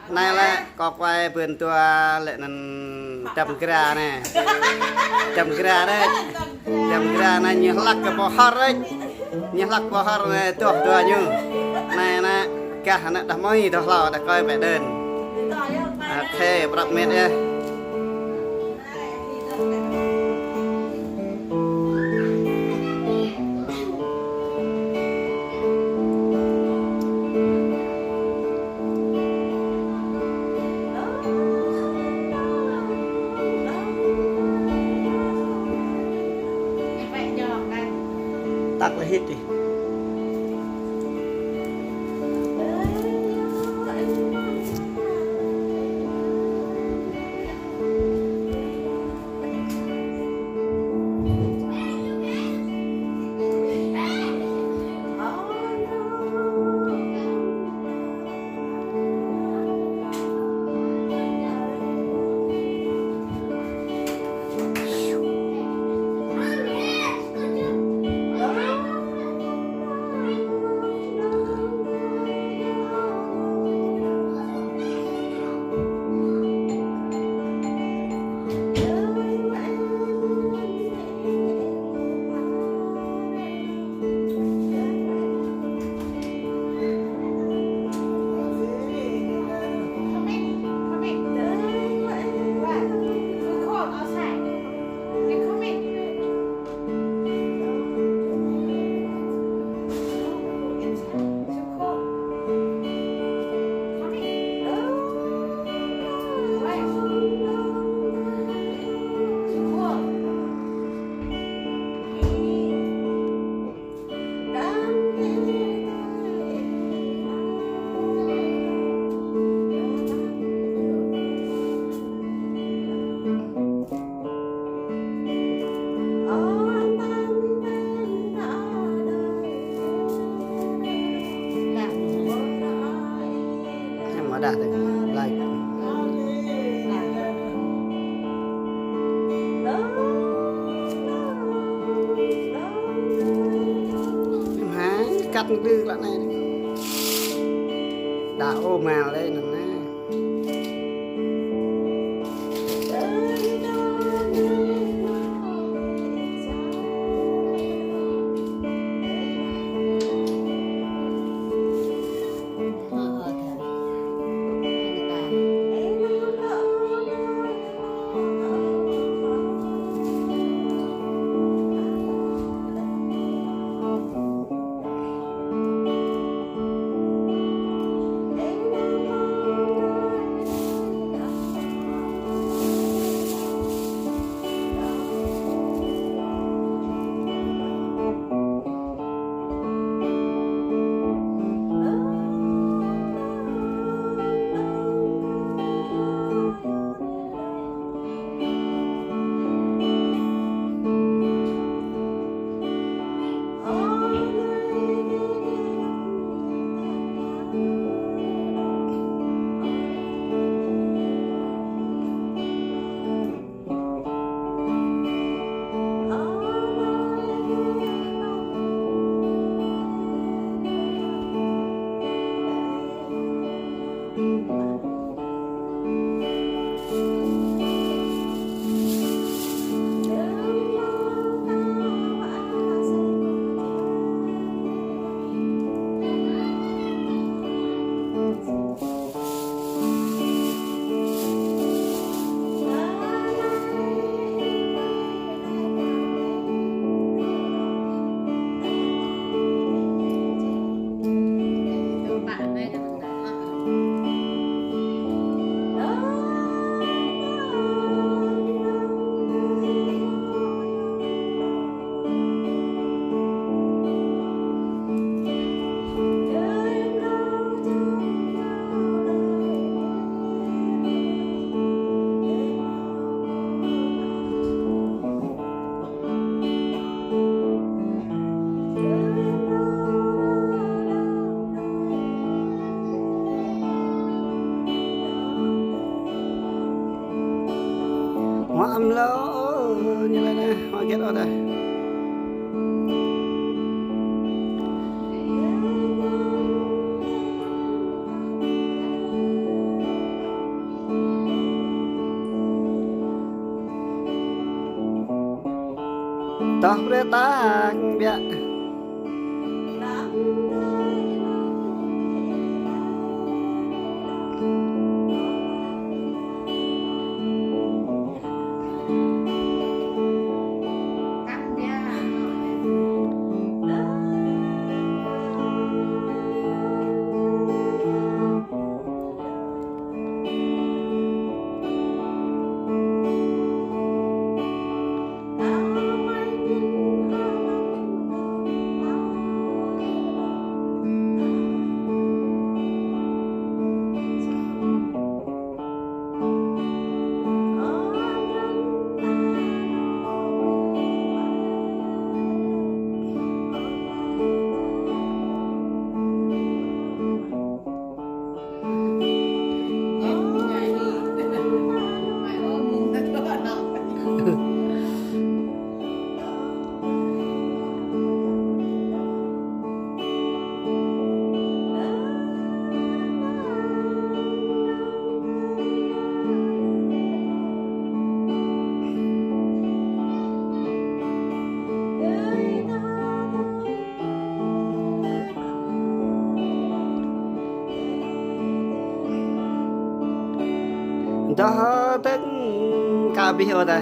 này là có quay vườn tua lệ năn trầm kra nè trầm kra đấy trầm kra này như lắc cái bò hар đấy như lắc bò har này tua như này nè cả nó đã mới thôi là đã coi vẻ đơn ok bật mệt đi tắt là hít đi đã được like em há cắt đưa lại này đã ôm màu lên nè hóa âm lỗ như vậy nè, hóa kết ở đây. តោះព្រះតាវៈតោះទឹកកាបិហអត់ដែរ